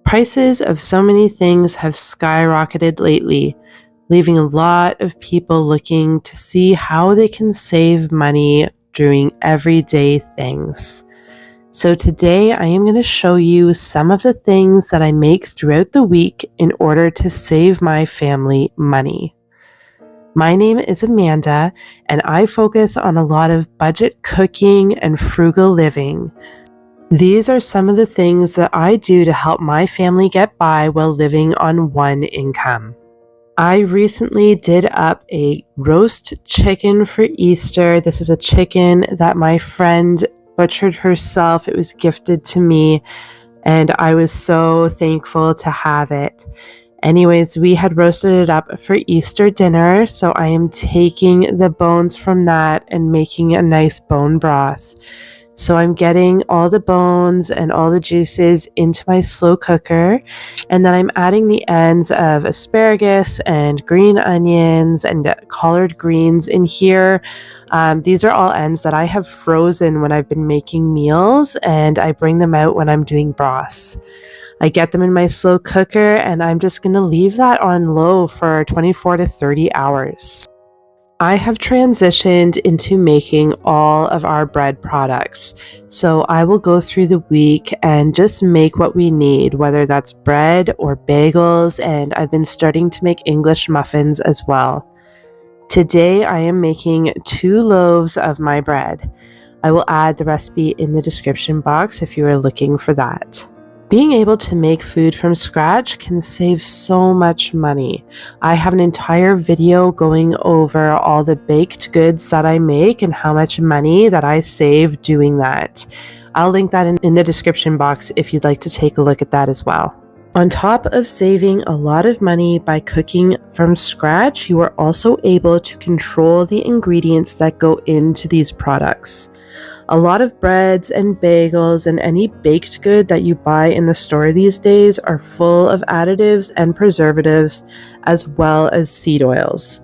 Prices of so many things have skyrocketed lately, leaving a lot of people looking to see how they can save money doing everyday things. So today I am going to show you some of the things that I make throughout the week in order to save my family money. My name is Amanda, and I focus on a lot of budget cooking and frugal living. These are some of the things that I do to help my family get by while living on one income. I recently did up a roast chicken for Easter. This is a chicken that my friend butchered herself. It was gifted to me, and I was so thankful to have it. Anyways, we had roasted it up for Easter dinner, so I am taking the bones from that and making a nice bone broth. So I'm getting all the bones and all the juices into my slow cooker, and then I'm adding the ends of asparagus and green onions and collard greens in here. These are all ends that I have frozen when I've been making meals, and I bring them out when I'm doing broths. I get them in my slow cooker, and I'm just going to leave that on low for 24 to 30 hours. I have transitioned into making all of our bread products. So I will go through the week and just make what we need, whether that's bread or bagels, and I've been starting to make English muffins as well. Today I am making 2 loaves of my bread. I will add the recipe in the description box if you are looking for that. Being able to make food from scratch can save so much money. I have an entire video going over all the baked goods that I make and how much money that I save doing that. I'll link that in the description box if you'd like to take a look at that as well. On top of saving a lot of money by cooking from scratch, you are also able to control the ingredients that go into these products. A lot of breads and bagels and any baked good that you buy in the store these days are full of additives and preservatives, as well as seed oils.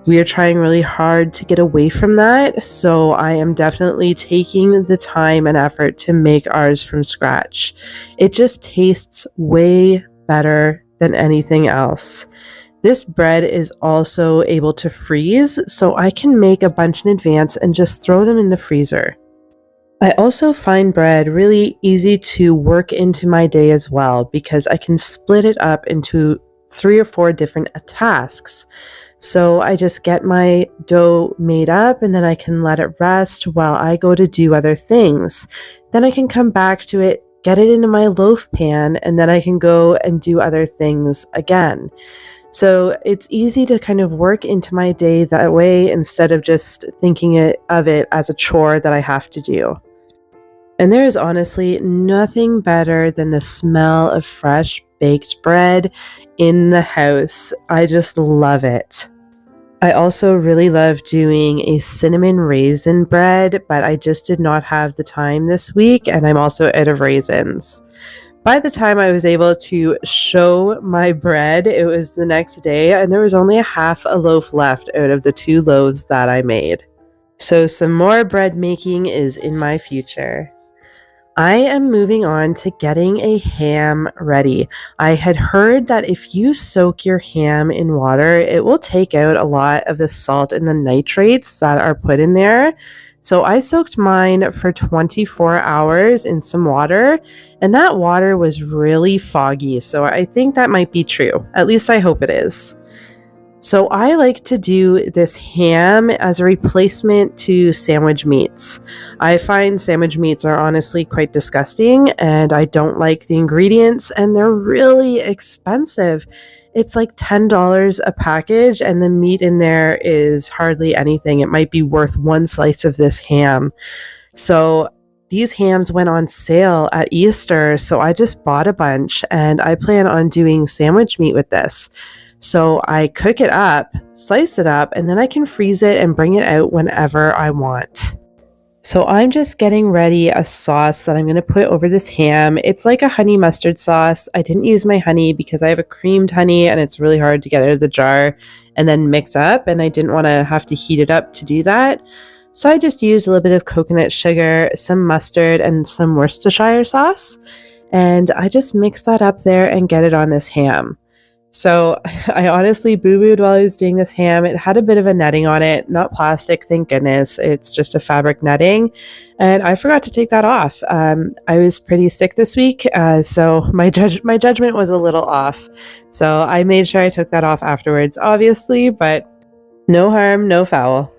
We are trying really hard to get away from that, so I am definitely taking the time and effort to make ours from scratch. It just tastes way better than anything else. This bread is also able to freeze, so I can make a bunch in advance and just throw them in the freezer. I also find bread really easy to work into my day as well because I can split it up into 3 or 4 different tasks. So I just get my dough made up and then I can let it rest while I go to do other things. Then I can come back to it, get it into my loaf pan, and then I can go and do other things again. So it's easy to kind of work into my day that way instead of just thinking of it as a chore that I have to do. And there is honestly nothing better than the smell of fresh baked bread in the house. I just love it. I also really love doing a cinnamon raisin bread, but I just did not have the time this week, and I'm also out of raisins. By the time I was able to show my bread, it was the next day, and there was only half a loaf left out of the 2 loaves that I made. So some more bread making is in my future. I am moving on to getting a ham ready. I had heard that if you soak your ham in water, it will take out a lot of the salt and the nitrates that are put in there. So I soaked mine for 24 hours in some water, and that water was really foggy. So I think that might be true. At least I hope it is. So I like to do this ham as a replacement to sandwich meats. I find sandwich meats are honestly quite disgusting, and I don't like the ingredients, and they're really expensive. It's like $10 a package, and the meat in there is hardly anything. It might be worth 1 slice of this ham. So these hams went on sale at Easter, so I just bought a bunch, and I plan on doing sandwich meat with this. So I cook it up, slice it up, and then I can freeze it and bring it out whenever I want. So I'm just getting ready a sauce that I'm going to put over this ham. It's like a honey mustard sauce. I didn't use my honey because I have a creamed honey and it's really hard to get out of the jar and then mix up, and I didn't want to have to heat it up to do that. So I just used a little bit of coconut sugar, some mustard, and some Worcestershire sauce. and I just mix that up there and get it on this ham. So I honestly boo-booed while I was doing this ham. It had a bit of a netting on it, not plastic, thank goodness. It's just a fabric netting, and I forgot to take that off. I was pretty sick this week, so my judgment was a little off. So I made sure I took that off afterwards, obviously, but no harm, no foul.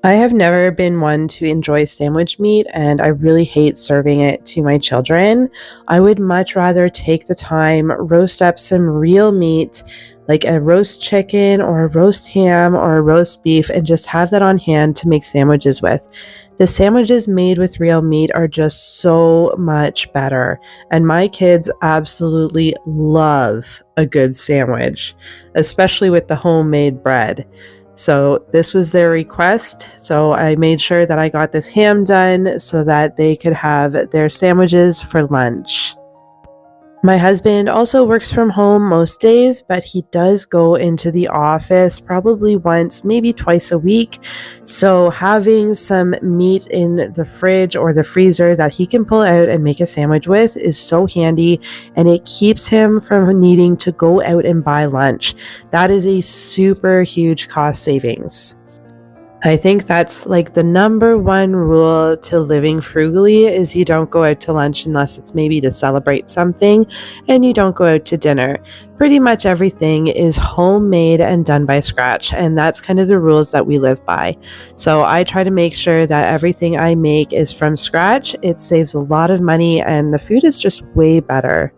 I have never been one to enjoy sandwich meat, and I really hate serving it to my children. I would much rather take the time, roast up some real meat, like a roast chicken or a roast ham or a roast beef, and just have that on hand to make sandwiches with. The sandwiches made with real meat are just so much better, and my kids absolutely love a good sandwich, especially with the homemade bread. So this was their request, so I made sure that I got this ham done so that they could have their sandwiches for lunch. My husband also works from home most days, but he does go into the office probably once, maybe twice a week. So having some meat in the fridge or the freezer that he can pull out and make a sandwich with is so handy, and it keeps him from needing to go out and buy lunch. That is a super huge cost savings. I think that's like the number one rule to living frugally is you don't go out to lunch unless it's maybe to celebrate something, and you don't go out to dinner. Pretty much everything is homemade and done by scratch, and that's kind of the rules that we live by. So I try to make sure that everything I make is from scratch. It saves a lot of money, and the food is just way better.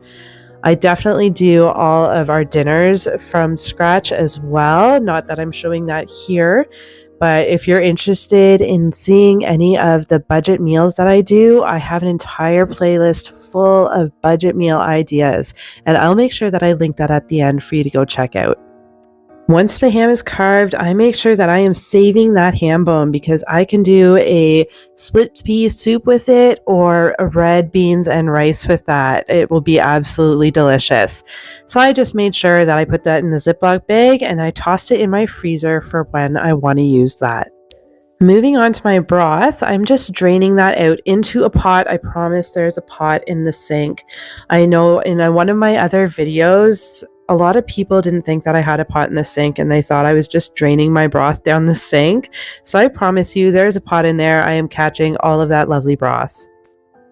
I definitely do all of our dinners from scratch as well. Not that I'm showing that here, but if you're interested in seeing any of the budget meals that I do, I have an entire playlist full of budget meal ideas, and I'll make sure that I link that at the end for you to go check out. Once the ham is carved, I make sure that I am saving that ham bone because I can do a split pea soup with it or a red beans and rice with that. It will be absolutely delicious. So I just made sure that I put that in a Ziploc bag and I tossed it in my freezer for when I want to use that. Moving on to my broth, I'm just draining that out into a pot. I promise there's a pot in the sink. I know in one of my other videos, a lot of people didn't think that I had a pot in the sink and they thought I was just draining my broth down the sink. So I promise you there's a pot in there. I am catching all of that lovely broth.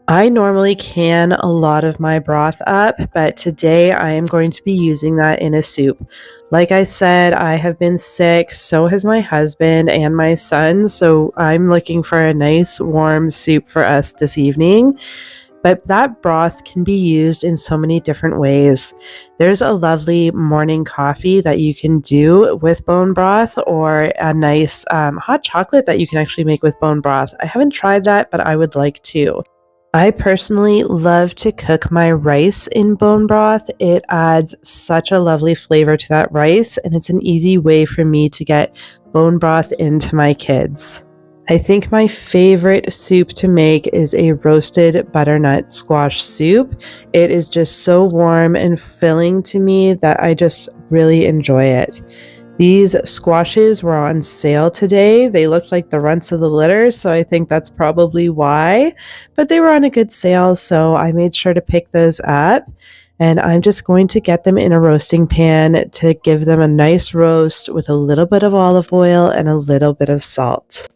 I normally can a lot of my broth up, but today I am going to be using that in a soup. Like I said, I have been sick, so has my husband and my son, so I'm looking for a nice warm soup for us this evening. But that broth can be used in so many different ways. There's a lovely morning coffee that you can do with bone broth, or a nice hot chocolate that you can actually make with bone broth. I haven't tried that, but I would like to. I personally love to cook my rice in bone broth. It adds such a lovely flavor to that rice, and it's an easy way for me to get bone broth into my kids. I think my favorite soup to make is a roasted butternut squash soup. It is just so warm and filling to me that I just really enjoy it. These squashes were on sale today. They looked like the runts of the litter, so I think that's probably why. But they were on a good sale, so I made sure to pick those up. And I'm just going to get them in a roasting pan to give them a nice roast with a little bit of olive oil and a little bit of salt.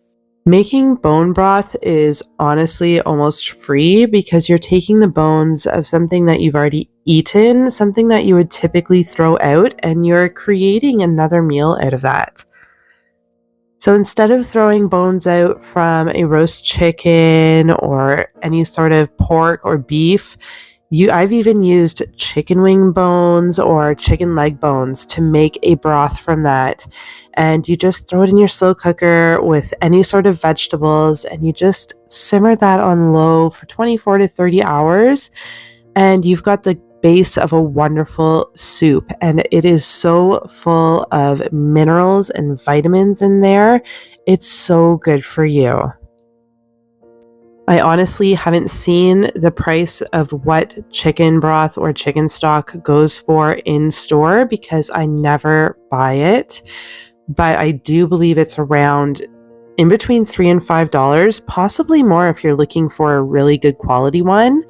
Making bone broth is honestly almost free because you're taking the bones of something that you've already eaten, something that you would typically throw out, and you're creating another meal out of that. So instead of throwing bones out from a roast chicken or any sort of pork or beef, I've even used chicken wing bones or chicken leg bones to make a broth from that. And you just throw it in your slow cooker with any sort of vegetables, and you just simmer that on low for 24 to 30 hours. And you've got the base of a wonderful soup, and it is so full of minerals and vitamins in there. It's so good for you. I honestly haven't seen the price of what chicken broth or chicken stock goes for in store because I never buy it, but I do believe it's around in between $3 and $5, possibly more if you're looking for a really good quality one.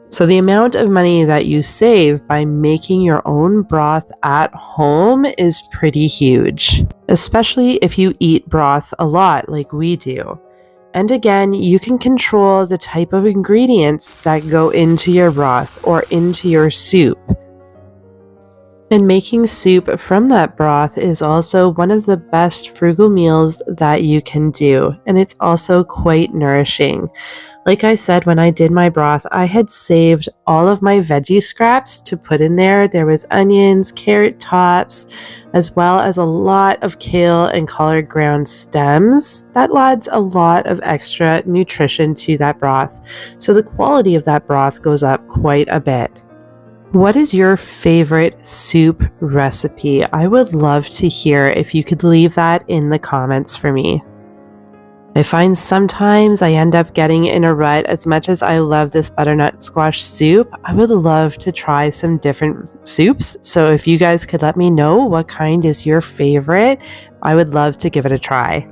So the amount of money that you save by making your own broth at home is pretty huge, especially if you eat broth a lot like we do. And again, you can control the type of ingredients that go into your broth or into your soup. And making soup from that broth is also one of the best frugal meals that you can do, and it's also quite nourishing. Like I said, when I did my broth, I had saved all of my veggie scraps to put in there. There was onions, carrot tops, as well as a lot of kale and collard ground stems. That adds a lot of extra nutrition to that broth, so the quality of that broth goes up quite a bit. What is your favorite soup recipe? I would love to hear if you could leave that in the comments for me. I find sometimes I end up getting in a rut. As much as I love this butternut squash soup, I would love to try some different soups. So if you guys could let me know what kind is your favorite, I would love to give it a try.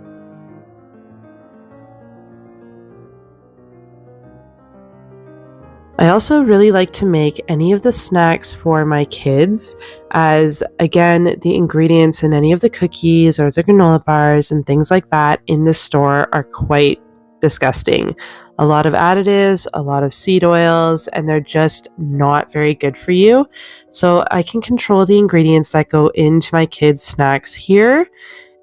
I also really like to make any of the snacks for my kids, as again, the ingredients in any of the cookies or the granola bars and things like that in the store are quite disgusting. A lot of additives, a lot of seed oils, and they're just not very good for you. So I can control the ingredients that go into my kids' snacks here,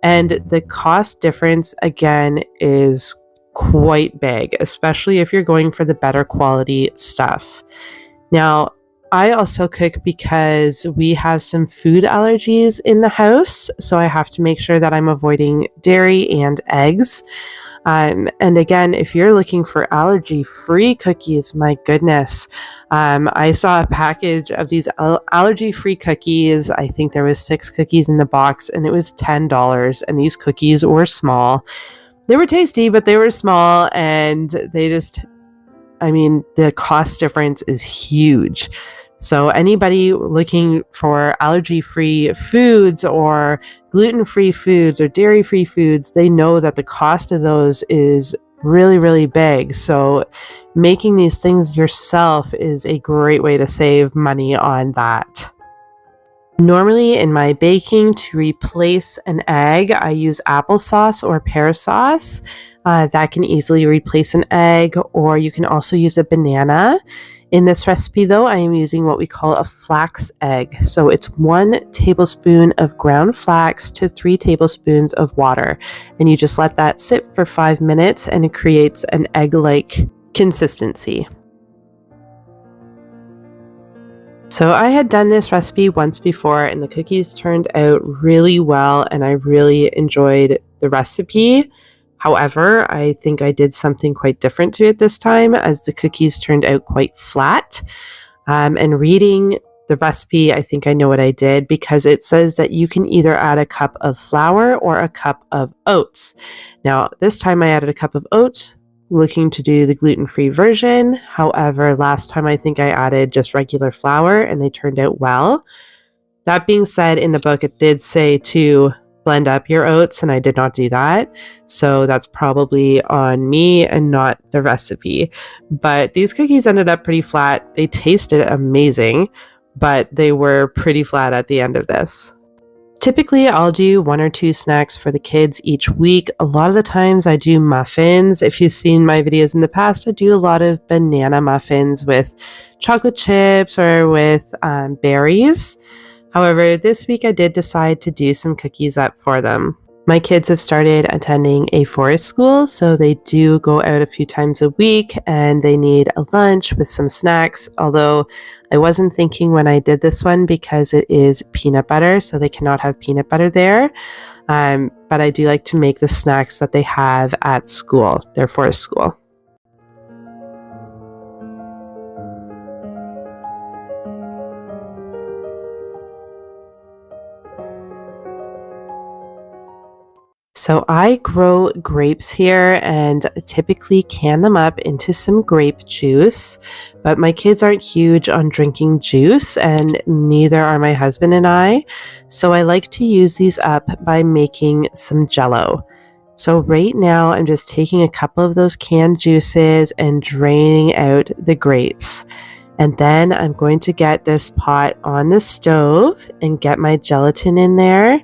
and the cost difference again is quite big, especially if you're going for the better quality stuff. Now, I also cook because we have some food allergies in the house, so I have to make sure that I'm avoiding dairy and eggs. And again, if you're looking for allergy-free cookies, my goodness, I saw a package of these allergy-free cookies. I think there was 6 cookies in the box, and it was $10, and these cookies were small. They were tasty, but they were small, and the cost difference is huge. So anybody looking for allergy-free foods or gluten-free foods or dairy-free foods, they know that the cost of those is really, really big. So making these things yourself is a great way to save money on that. Normally in my baking, to replace an egg, I use applesauce or pear sauce. That can easily replace an egg, or you can also use a banana. In this recipe though, I am using what we call a flax egg. So it's 1 tablespoon of ground flax to 3 tablespoons of water. And you just let that sit for 5 minutes and it creates an egg-like consistency. So I had done this recipe once before and the cookies turned out really well and I really enjoyed the recipe. However, I think I did something quite different to it this time, as the cookies turned out quite flat. And reading the recipe, I think I know what I did, because it says that you can either add a cup of flour or a cup of oats. Now, this time I added a cup of oats, looking to do the gluten-free version. However, last time I think I added just regular flour and they turned out well. That being said, in the book it did say to blend up your oats, and I did not do that. So that's probably on me and not the recipe. But these cookies ended up pretty flat. They tasted amazing, but they were pretty flat at the end of this. Typically, I'll do 1 or 2 snacks for the kids each week. A lot of the times I do muffins. If you've seen my videos in the past, I do a lot of banana muffins with chocolate chips or with berries. However, this week I did decide to do some cookies up for them. My kids have started attending a forest school, so they do go out a few times a week and they need a lunch with some snacks, although I wasn't thinking when I did this one because it is peanut butter, so they cannot have peanut butter there. But I do like to make the snacks that they have at school, their forest school. So I grow grapes here and typically can them up into some grape juice, but my kids aren't huge on drinking juice and neither are my husband and I. So I like to use these up by making some jello. So right now I'm just taking a couple of those canned juices and draining out the grapes. And then I'm going to get this pot on the stove and get my gelatin in there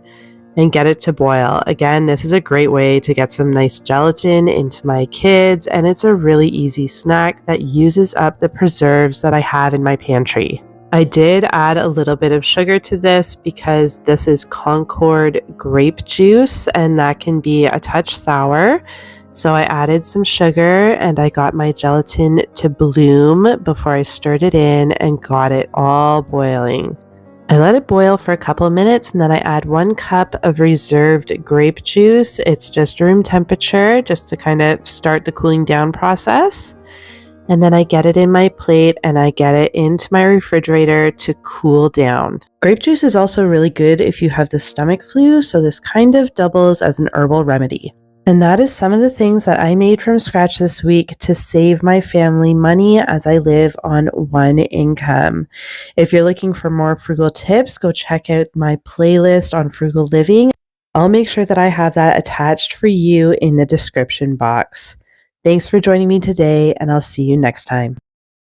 and get it to boil. Again, this is a great way to get some nice gelatin into my kids, and it's a really easy snack that uses up the preserves that I have in my pantry. I did add a little bit of sugar to this because this is Concord grape juice, and that can be a touch sour. So I added some sugar and I got my gelatin to bloom before I stirred it in and got it all boiling. I let it boil for a couple of minutes and then I add 1 cup of reserved grape juice. It's just room temperature just to kind of start the cooling down process. And then I get it in my plate and I get it into my refrigerator to cool down. Grape juice is also really good if you have the stomach flu, so this kind of doubles as an herbal remedy. And that is some of the things that I made from scratch this week to save my family money as I live on 1 income. If you're looking for more frugal tips, go check out my playlist on frugal living. I'll make sure that I have that attached for you in the description box. Thanks for joining me today, and I'll see you next time.